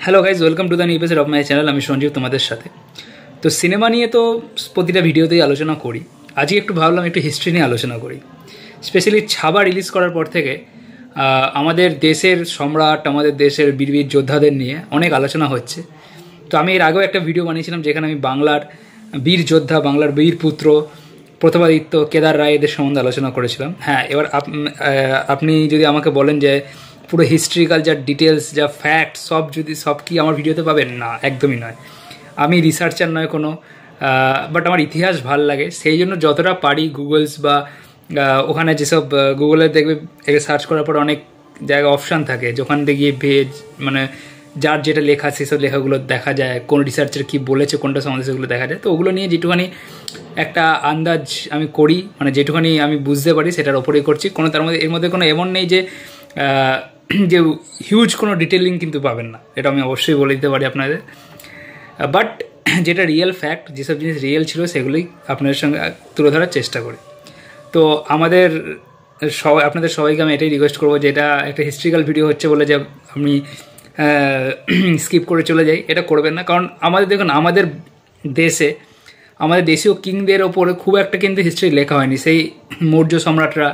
Hello guys, welcome to the new episode of my channel. আমি সঞ্জীব তোমাদের সাথে। তো সিনেমা নিয়ে তো প্রতিটা ভিডিওতেই আলোচনা করি। আজকে একটু ভাবলাম একটু হিস্ট্রি নিয়ে আলোচনা করি। স্পেশালি ছাবা রিলিজ করার পর থেকে আমাদের দেশের সম্রাট, আমাদের দেশের বীর যোদ্ধাদের নিয়ে অনেক আলোচনা হচ্ছে। তো আমি এর আগেও একটা ভিডিও বানিয়েছিলাম যেখানে আমি বাংলার বীর যোদ্ধা, বাংলার বীর পুত্র প্রতাপাদিত্য, কেদার রায় এদের সম্বন্ধে আলোচনা করেছিলাম। হ্যাঁ, এবার আপনি যদি আমাকে বলেন যে পুরো হিস্ট্রিক্যাল যা ডিটেলস, যা ফ্যাক্ট সব কি আমার ভিডিওতে পাবেন, না, একদমই নয়। আমি রিসার্চার নয় কোনো, বাট আমার ইতিহাস ভাল লাগে, সেই জন্য যতটা পারি গুগলস বা ওখানে যেসব গুগলে দেখবে সার্চ করার পর অনেক জায়গায় অপশান থাকে, যেখান থেকে গিয়ে মানে যার যেটা লেখা সেসব লেখাগুলো দেখা যায়, কোন রিসার্চার কী বলেছে কোনটা সম্বন্ধে সেগুলো দেখা যায়। তো ওগুলো নিয়ে যেটুখানি একটা আন্দাজ আমি করি, মানে যেটুখানি আমি বুঝতে পারি সেটার ওপরেই করছি। কোনো এর মধ্যে কোনো এমন নেই যে যে হিউজ কোনো ডিটেলিং কিন্তু পাবেন না, এটা আমি অবশ্যই বলে দিতে পারি আপনাদের। বাট যেটা রিয়েল ফ্যাক্ট, যেসব জিনিস রিয়েল ছিল সেগুলোই আপনাদের সঙ্গে তুলে ধরার চেষ্টা করি। তো আপনাদের সবাইকে আমি এটাই রিকোয়েস্ট করবো যে এটা একটা হিস্ট্রিক্যাল ভিডিও হচ্ছে বলে যে আমি স্কিপ করে চলে যাই, এটা করবেন না। কারণ দেখুন, আমাদের দেশীয় কিংদের ওপরে খুব একটা কিন্তু হিস্ট্রি লেখা হয়নি। সেই মৌর্য সম্রাটরা,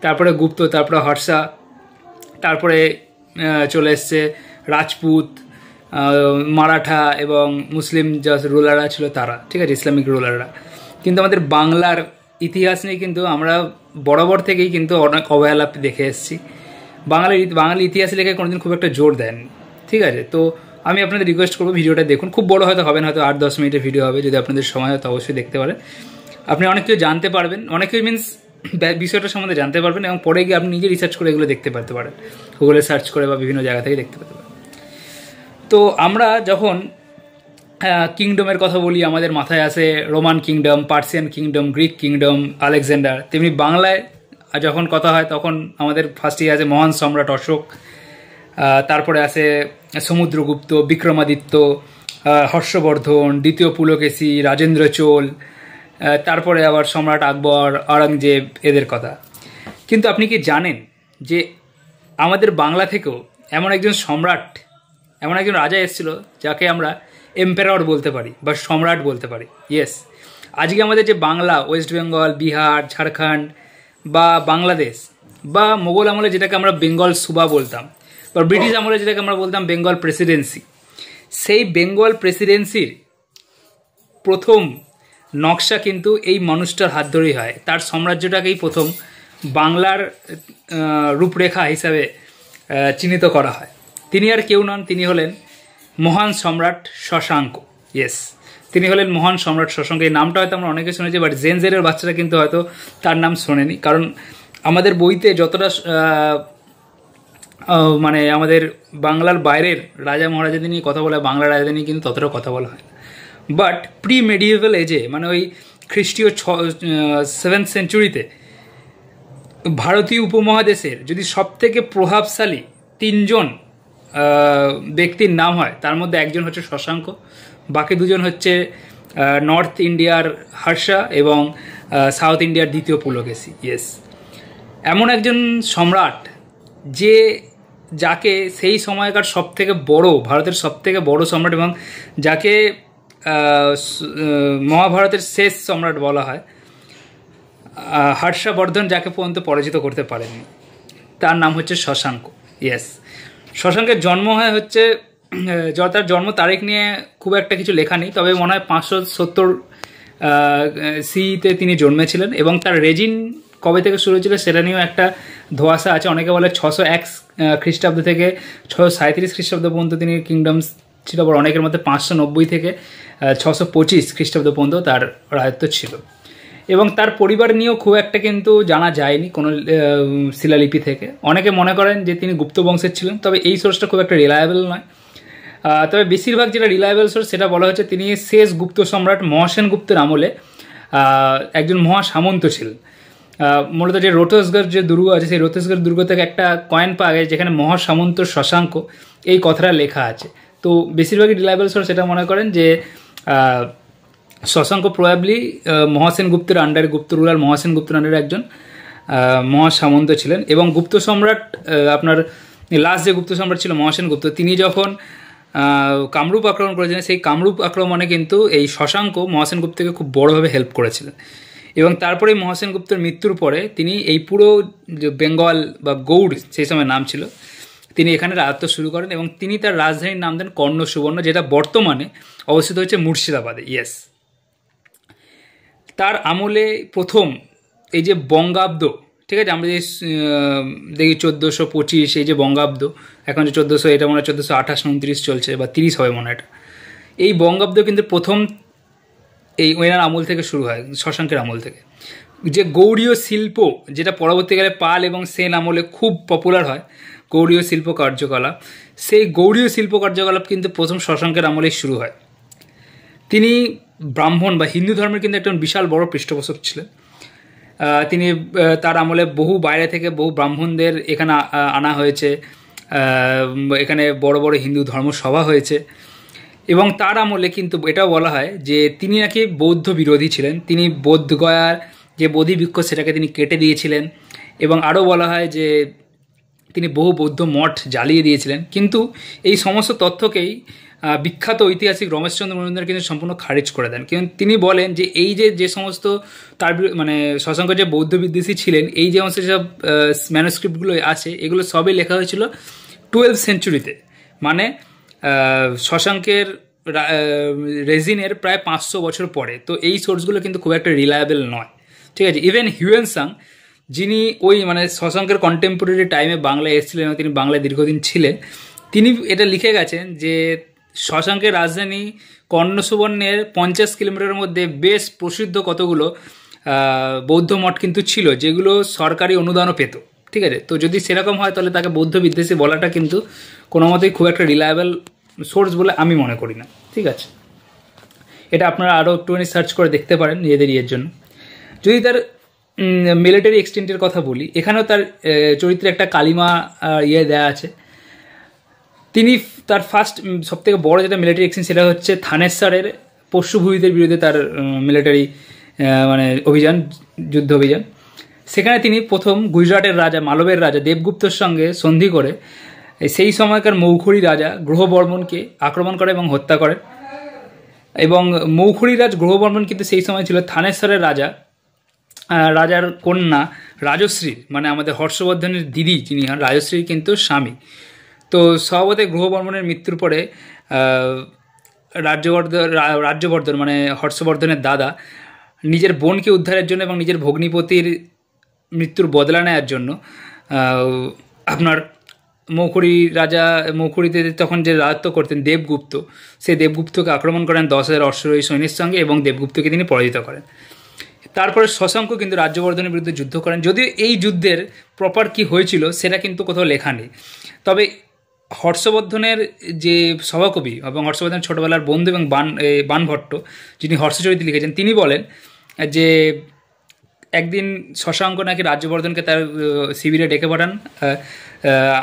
তারপরে গুপ্ত, তারপরে হর্ষা, তারপরে চলে এসছে রাজপুত, মারাঠা এবং মুসলিম যা রুলাররা ছিল তারা, ঠিক আছে, ইসলামিক রুলাররা। কিন্তু আমাদের বাংলার ইতিহাস নিয়ে কিন্তু আমরা বরাবর থেকেই কিন্তু অনেক অবহেলা দেখে এসেছি। বাঙালি ইতিহাস লেখে কোনোদিন খুব একটা জোর দেননি, ঠিক আছে। তো আমি আপনাদের রিকোয়েস্ট করবো ভিডিওটা দেখুন। খুব বড় হয়তো হবে না, হয়তো 8-10 মিনিটের ভিডিও হবে। যদি আপনাদের সময় হয় তো অবশ্যই দেখতে পারেন। আপনি অনেক কিছু জানতে পারবেন, অনেক কিছু মিনস বিষয়টার সম্বন্ধে জানতে পারবেন, এবং পরে গিয়ে আপনি নিজে রিসার্চ করে এগুলো দেখতে পারতে পারেন, গুগলে সার্চ করে বা বিভিন্ন জায়গা থেকে দেখতে পেতে পারেন। তো আমরা যখন কিংডমের কথা বলি, আমাদের মাথায় আসে Roman kingdom, Persian kingdom, Greek kingdom, Alexander. তেমনি বাংলায় যখন কথা হয় তখন আমাদের ফার্স্টেই আছে মহান সম্রাট অশোক, তারপরে আসে সমুদ্রগুপ্ত, বিক্রমাদিত্য, হর্ষবর্ধন, দ্বিতীয় পুলকেশী, রাজেন্দ্র চোল, তারপরে আবার সম্রাট আকবর, আওরঙ্গজেব, এদের কথা। কিন্তু আপনি কি জানেন যে আমাদের বাংলা থেকেও এমন একজন সম্রাট, এমন একজন রাজা এসেছিল যাকে আমরা এম্পেরর বলতে পারি বা সম্রাট বলতে পারি। ইয়েস, আজকে আমাদের যে বাংলা, ওয়েস্ট বেঙ্গল, বিহার, ঝাড়খণ্ড বা বাংলাদেশ, বা মোগল আমলে যেটাকে আমরা বেঙ্গল সুবা বলতাম, বা ব্রিটিশ আমলে যেটাকে আমরা বলতাম বেঙ্গল প্রেসিডেন্সি, সেই বেঙ্গল প্রেসিডেন্সির প্রথম নকশা কিন্তু এই মানুষটার হাত ধরেই হয়। তার সাম্রাজ্যটাকেই প্রথম বাংলার রূপরেখা হিসাবে চিহ্নিত করা হয়। তিনি আর কেউ নন, তিনি হলেন মহান সম্রাট শশাঙ্ক। ইয়েস, তিনি হলেন মহান সম্রাট শশাঙ্ক। এই নামটা হয়তো আমরা অনেকে শুনেছি, বাট জেনজেরের বাচ্চারা কিন্তু হয়তো তার নাম শোনেনি। কারণ আমাদের বইতে যতটা মানে আমাদের বাংলার বাইরের রাজা মহারাজাদের নিয়ে কথা বলা হয়, বাংলার রাজাদের নিয়ে কিন্তু ততটা কথা বলা হয় না। বাট প্রি মেডিয়েভাল এজে, মানে ওই খ্রিস্টীয় 7th সেঞ্চুরিতে ভারতীয় উপমহাদেশের যদি সবথেকে প্রভাবশালী 3জন ব্যক্তির নাম হয়, তার মধ্যে একজন হচ্ছে শশাঙ্ক, বাকি 2জন হচ্ছে নর্থ ইন্ডিয়ার হর্ষা এবং সাউথ ইন্ডিয়ার দ্বিতীয় পুলকেশী। ইয়েস, এমন একজন সম্রাট যাকে সেই সময়কার সবথেকে বড়, ভারতের সবথেকে বড় সম্রাট, এবং যাকে মহাভারতের শেষ সম্রাট বলা হয়, হর্ষবর্ধন যাকে পর্যন্ত পরাজিত করতে পারেননি, তার নাম হচ্ছে শশাঙ্ক। ইয়েস, শশাঙ্কের জন্ম হচ্ছে, তার জন্ম তারিখ নিয়ে খুব একটা কিছু লেখা নেই, তবে মনে হয় 570 সিতে তিনি জন্মেছিলেন, এবং তার রেজিন কবে থেকে শুরু হয়েছিল সেটা নিয়েও একটা ধোঁয়াশা আছে। অনেকে বলে 601 খ্রিস্টাব্দ থেকে 637 খ্রিস্টাব্দ পর্যন্ত তিনি কিংডমস ছিল, আবার অনেকের মধ্যে 590 থেকে 625 খ্রিস্টাব্দ পর্যন্ত তার রাজত্ব ছিল। এবং তার পরিবার নিয়েও খুব একটা কিন্তু জানা যায়নি কোনো শিলালিপি থেকে। অনেকে মনে করেন যে তিনি গুপ্ত বংশের ছিলেন, তবে এই সোর্সটা খুব একটা রিলায়েবল নয়। তবে বেশিরভাগ যেটা রিলায়েবল সোর্স সেটা বলা হচ্ছে তিনি শেষ গুপ্ত সম্রাট মহাসেন গুপ্তের আমলে একজন মহাসামন্ত ছিলেন। মূলত যে রোতসগড় যে দুর্গ আছে, সেই রোতসগড় দুর্গ থেকে একটা কয়েন পাওয়া গেছে যেখানে মহাসামন্ত শশাঙ্ক এই কথাটা লেখা আছে। তো বেশিরভাগই রিলায়েবল সোর্স এটা মনে করেন যে শশাঙ্ক প্রবাবলি মহাসেন গুপ্তের আন্ডারে, গুপ্ত রুলার মহাসেন গুপ্তের আন্ডারে একজন মহাসামন্ত ছিলেন। এবং গুপ্ত সম্রাট, আপনার লাস্ট যে গুপ্ত সম্রাট ছিল মহাসেন গুপ্ত, তিনি যখন কামরূপ আক্রমণ করেছিলেন, সেই কামরূপ আক্রমণে কিন্তু এই শশাঙ্ক মহাসেন গুপ্তকে খুব বড়োভাবে হেল্প করেছিলেন। এবং তারপরে মহাসেন গুপ্তের মৃত্যুর পরে তিনি এই পুরো যে বেঙ্গল বা গৌড় সেই সময় নাম ছিল, তিনি এখানে রাজত্ব শুরু করেন এবং তিনি তার রাজধানীর নাম দেন কর্ণ সুবর্ণ, যেটা বর্তমানে অবস্থিত হচ্ছে মুর্শিদাবাদে। ইয়েস, তার আমলে প্রথম এই যে বঙ্গাব্দ, ঠিক আছে, আমরা যে দেখি 1425 এই যে বঙ্গাব্দ, এখন যে 1400, এটা মনে হয় 1428 29 চলছে বা 30 হবে মনে হয়, এটা এই বঙ্গাব্দ কিন্তু প্রথম এই ওনার আমল থেকে শুরু হয়, শশাঙ্কের আমল থেকে। যে গৌড়ীয় শিল্প, যেটা পরবর্তীকালে পাল এবং সেন আমলে খুব পপুলার হয়, গৌড়ীয় শিল্প কার্যকলাপ, সেই গৌড়ীয় শিল্প কার্যকলাপ কিন্তু প্রথম শশাঙ্কের আমলেই শুরু হয়। তিনি ব্রাহ্মণ বা হিন্দু ধর্মের কিন্তু একজন বিশাল বড় পৃষ্ঠপোষক ছিলেন। তিনি তার আমলে বহু বাইরে থেকে বহু ব্রাহ্মণদের এখানে আনা হয়েছে, এখানে বড় বড় হিন্দু ধর্মসভা হয়েছে। এবং তার আমলে কিন্তু এটাও বলা হয় যে তিনি নাকি বৌদ্ধ বিরোধী ছিলেন, তিনি বোধগয়ার যে বোধি বৃক্ষ সেটাকে তিনি কেটে দিয়েছিলেন। এবং আরও বলা হয় যে তিনি বহু বৌদ্ধ মঠ জ্বালিয়ে দিয়েছিলেন। কিন্তু এই সমস্ত তথ্যকেই বিখ্যাত ঐতিহাসিক রমেশচন্দ্র মজুমদার কিন্তু সম্পূর্ণ খারিজ করে দেন। কিন্তু তিনি বলেন যে এই যে সমস্ত তার মানে শশাঙ্ক যে বৌদ্ধ বিদ্বেষী ছিলেন, এই যে সমস্ত সব ম্যানুস্ক্রিপ্টগুলো আছে, এগুলো সবই লেখা হয়েছিল 12th সেঞ্চুরিতে, মানে শশাঙ্কের রেজিনের প্রায় 500 বছর পরে। তো এই সোর্সগুলো কিন্তু খুব একটা রিলায়েবল নয়, ঠিক আছে। ইভেন হিউয়েন সাং, যিনি ওই মানে শশাঙ্কের কন্টেম্পোরারি টাইমে বাংলায় এসেছিলেন এবং তিনি বাংলায় দীর্ঘদিন ছিলেন, তিনি এটা লিখে গেছেন যে শশাঙ্কের রাজধানী কর্ণ সুবর্ণের 50 কিলোমিটারের মধ্যে বেশ প্রসিদ্ধ কতগুলো বৌদ্ধ মঠ কিন্তু ছিল, যেগুলো সরকারি অনুদানও পেত, ঠিক আছে। তো যদি সেরকম হয় তাহলে তাকে বৌদ্ধ বিদ্বেষী বলাটা কিন্তু কোনো মতেই খুব একটা রিলায়েবল সোর্স বলে আমি মনে করি না, ঠিক আছে। এটা আপনারা আরও একটুখানি সার্চ করে দেখতে পারেন নিজেদের ইয়ের জন্য। যদি তার মিলিটারি এক্সটেন্টের কথা বলি, এখানেও তার চরিত্রে একটা কালিমা ইয়ে দেওয়া আছে। তিনি তার ফার্স্ট সবথেকে বড় যেটা মিলিটারি এক্সটেন্ট, সেটা হচ্ছে থানেশ্বরের পশুভূমিদের বিরুদ্ধে তার মিলিটারি মানে অভিযান, যুদ্ধ অভিযান। সেখানে তিনি প্রথম গুজরাটের রাজা মালবের রাজা দেবগুপ্তর সঙ্গে সন্ধি করে সেই সময়কার মৌখরী রাজা গ্রহবর্মনকে আক্রমণ করে এবং হত্যা করেন। এবং মৌখরী রাজ গ্রহবর্মন কিন্তু সেই সময় ছিল থানেশ্বরের রাজার কন্যা রাজশ্রীর, মানে আমাদের হর্ষবর্ধনের দিদি যিনি হন রাজশ্রীর কিন্তু স্বামী। তো স্বভাবতই গ্রহবর্মনের মৃত্যুর পরে রাজ্যবর্ধন মানে হর্ষবর্ধনের দাদা নিজের বোনকে উদ্ধারের জন্য এবং নিজের ভগ্নিপতির মৃত্যুর বদলা নেওয়ার জন্য আপনার মৌখরীতে তখন যে রাজত্ব করতেন দেবগুপ্ত, সেই দেবগুপ্তকে আক্রমণ করেন 10,000 অশ্বারোহী সৈন্যের সঙ্গে এবং দেবগুপ্তকে তিনি পরাজিত করেন। তারপরে শশাঙ্ক কিন্তু রাজ্যবর্ধনের বিরুদ্ধে যুদ্ধ করেন। যদিও এই যুদ্ধের প্রপার কি হয়েছিল সেটা কিন্তু কোথাও লেখা নেই, তবে হর্ষবর্ধনের যে সভাকবি এবং হর্ষবর্ধনের ছোটবেলার বন্ধু এবং বাণভট্ট, যিনি হর্ষচরিত লিখেছেন, তিনি বলেন যে একদিন শশাঙ্ক নাকি রাজ্যবর্ধনকে তার শিবিরে ডেকে পাঠান,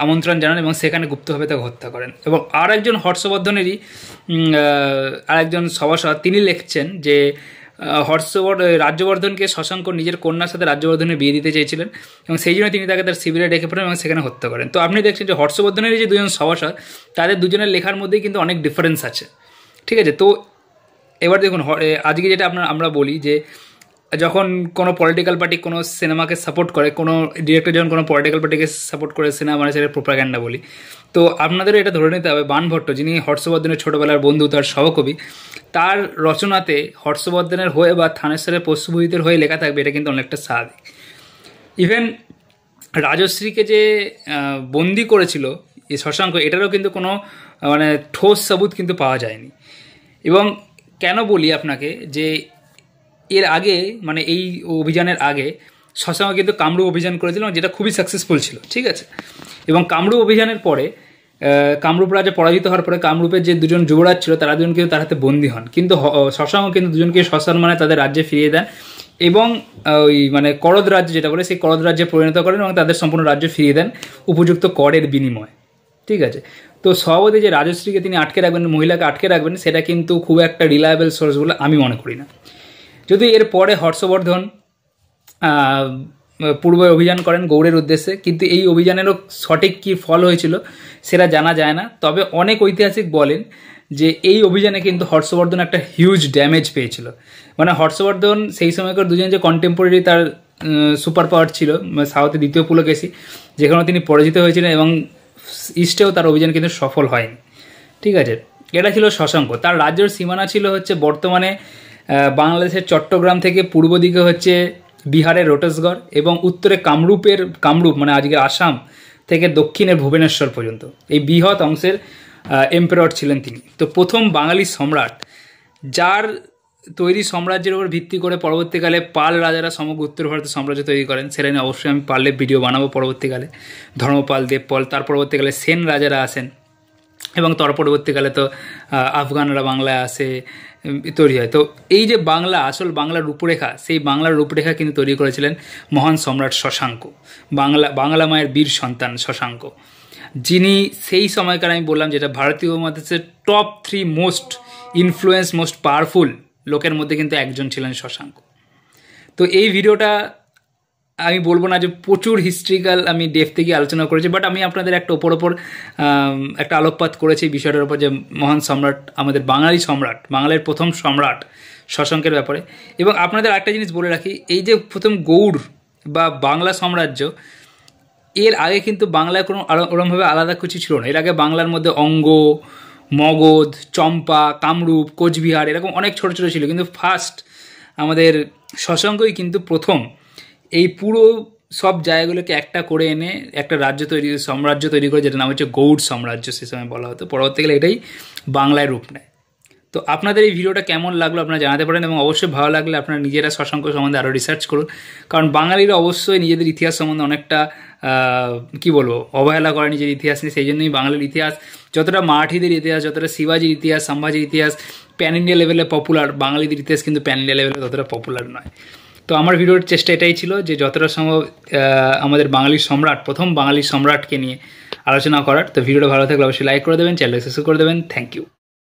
আমন্ত্রণ জানান এবং সেখানে গুপ্তভাবে তাকে হত্যা করেন। এবং আর একজন হর্ষবর্ধনেরই আরেকজন সভাসদ তিনি লিখছেন যে রাজ্যবর্ধনকে শশাঙ্ক নিজের কন্যার সাথে রাজ্যবর্ধনের বিয়ে দিতে চেয়েছিলেন এবং সেই জন্য তিনি তাকে তার শিবিরে ডেকে পাঠান এবং সেখানে হত্যা করেন। তো আপনি দেখছেন যে হর্ষবর্ধনের যে দুজন সভাসদ, তাদের দুজনের লেখার মধ্যেই কিন্তু অনেক ডিফারেন্স আছে, ঠিক আছে। তো এবার দেখুন, আজকে যেটা আমরা বলি যে যখন কোনো পলিটিক্যাল পার্টি কোনো সিনেমাকে সাপোর্ট করে, কোনো ডিরেক্টর যখন কোনো পলিটিক্যাল পার্টিকে সাপোর্ট করে সিনেমা, মানে সেটা প্রোপাগ্যান্ডা বলি। তো আপনাদেরও এটা ধরে নিতে হবে বাণভট্ট, যিনি হর্ষবর্ধনের ছোটোবেলার বন্ধু, তার সহকবি, তার রচনাতে হর্ষবর্ধনের হয়ে বা থানেশ্বরের পশুভূতিদের হয়ে লেখা থাকবে, এটা কিন্তু অনেকটা স্বাভাবিক। ইভেন রাজশ্রীকে যে বন্দি করেছিল এই শশাঙ্ক, এটারও কিন্তু কোনো মানে ঠোস সাবুত কিন্তু পাওয়া যায়নি। এবং কেন বলি আপনাকে যে এর আগে মানে এই অভিযানের আগে শশাঙ্ক কিন্তু কামরূপ অভিযান করেছিল, যেটা খুবই সাকসেসফুল ছিল, ঠিক আছে। এবং কামরূপ অভিযানের পরে কামরূপ রাজা পরাজিত হওয়ার পরে কামরূপের যে দুজন যুবরাজ ছিল তারা দুজন কিন্তু তার হাতে বন্দী হন, কিন্তু শশাঙ্ক কিন্তু দুজনকে সসম্মানে তাদের রাজ্যে ফিরিয়ে দেন এবং ওই মানে করদ রাজ্য যেটা বলে সেই করদ রাজ্যে পরিণত করেন এবং তাদের সম্পূর্ণ রাজ্য ফিরিয়ে দেন উপযুক্ত করের বিনিময়ে, ঠিক আছে। তো স্বভাবতই যে রাজশ্রীকে তিনি আটকে রাখবেন, মহিলাকে আটকে রাখবেন, সেটা কিন্তু খুব একটা রিলায়েবল সোর্স বলে আমি মনে করি না। যদি এর পরে হর্ষবর্ধন পূর্বে অভিযান করেন গৌড়ের উদ্দেশ্যে, কিন্তু এই অভিযানেরও সঠিক কী ফল হয়েছিল সেটা জানা যায় না। তবে অনেক ঐতিহাসিক বলেন যে এই অভিযানে কিন্তু হর্ষবর্ধন একটা হিউজ ড্যামেজ পেয়েছিল। মানে হর্ষবর্ধন সেই সময়কার দুজন যে কন্টেম্পোরারি তার সুপার পাওয়ার ছিল, সাউথে দ্বিতীয় পুলকেশী, যেখানে তিনি পরাজিত হয়েছিলেন, এবং ইস্টেও তার অভিযান কিন্তু সফল হয়নি। ঠিক আছে, এটা ছিল শশাঙ্ক। তার রাজ্যের সীমানা ছিল হচ্ছে বর্তমানে বাংলাদেশের চট্টগ্রাম থেকে পূর্ব দিকে হচ্ছে বিহারের রোটেশগড়, এবং উত্তরে কামরূপ মানে আজকের আসাম থেকে দক্ষিণের ভুবনেশ্বর পর্যন্ত এই বৃহৎ অংশের এম্পায়ার ছিলেন তিনি। তো প্রথম বাঙালি সম্রাট, যার তৈরি সাম্রাজ্যের উপর ভিত্তি করে পরবর্তীকালে পাল রাজারা সমগ্র উত্তর ভারতের সাম্রাজ্য তৈরি করেন। সেটা নিয়ে অবশ্যই আমি পারলে ভিডিও বানাবো পরবর্তীকালে। ধর্মপাল, দেবপাল, তার পরবর্তীকালে সেন রাজারা আসেন, এবং তার পরবর্তীকালে তো আফগানরা বাংলায় আসে, তৈরি হয়। তো এই যে বাংলা, আসল বাংলার রূপরেখা, সেই বাংলার রূপরেখা কিন্তু তৈরি করেছিলেন মহান সম্রাট শশাঙ্ক, বাংলা মায়ের বীর সন্তান শশাঙ্ক, যিনি সেই সময়কার আমি বললাম যেটা ভারতীয় উপমহাদেশের top 3 most influence, most powerful লোকের মধ্যে কিন্তু একজন ছিলেন শশাঙ্ক। তো এই ভিডিওটা আমি বলবো না যে প্রচুর হিস্ট্রিক্যাল আমি ডেপথে গিয়ে আলোচনা করেছি, বাট আমি আপনাদের একটা ওপর একটা আলোকপাত করেছি বিষয়টার উপর, যে মহান সম্রাট, আমাদের বাঙালি সম্রাট, বাংলার প্রথম সম্রাট শশাঙ্কের ব্যাপারে। এবং আপনাদের একটা জিনিস বলে রাখি, এই যে প্রথম গৌড় বা বাংলা সাম্রাজ্য, এর আগে কিন্তু বাংলায় কোনো ওরমভাবে আলাদা কিছু ছিল না। এর আগে বাংলার মধ্যে অঙ্গ, মগধ, চম্পা, কামরূপ, কোচবিহার এরকম অনেক ছোট ছোট ছিল, কিন্তু ফার্স্ট আমাদের শশাঙ্কই কিন্তু প্রথম এই পুরো সব জায়গাগুলোকে একটা করে এনে একটা সাম্রাজ্য তৈরি করে, যেটা নাম হচ্ছে গৌড় সাম্রাজ্য সে সময় বলা হতো। পরবর্তীকালে এটাই বাংলায় রূপ নেয়। তো আপনাদের এই ভিডিওটা কেমন লাগলো আপনারা জানাতে পারেন, এবং অবশ্যই ভালো লাগলে আপনারা নিজেরা শশাঙ্ক সম্বন্ধে আরও রিসার্চ করুন, কারণ বাঙালিরা অবশ্যই নিজেদের ইতিহাস সম্বন্ধে অনেকটা অবহেলা করে নিজের ইতিহাস নিয়ে। সেই জন্যই বাঙালির ইতিহাস যতটা মারাঠিদের ইতিহাস, যতটা শিবাজির ইতিহাস, সম্ভাজির ইতিহাস প্যান ইন্ডিয়া লেভেলে পপুলার, বাঙালিদের ইতিহাস কিন্তু প্যান ইন্ডিয়া লেভেলে ততটা পপুলার নয়। তো আমার ভিডিওর চেষ্টা এটাই ছিল যে যতটা সম্ভব আমাদের বাঙালির সম্রাট, প্রথম বাঙালি সম্রাটকে নিয়ে আলোচনা করার। তো ভিডিওটা ভালো থাকলে অবশ্যই লাইক করে দেবেন, চ্যানেলটা সাবস্ক্রাইব করে দেবেন। Thank you.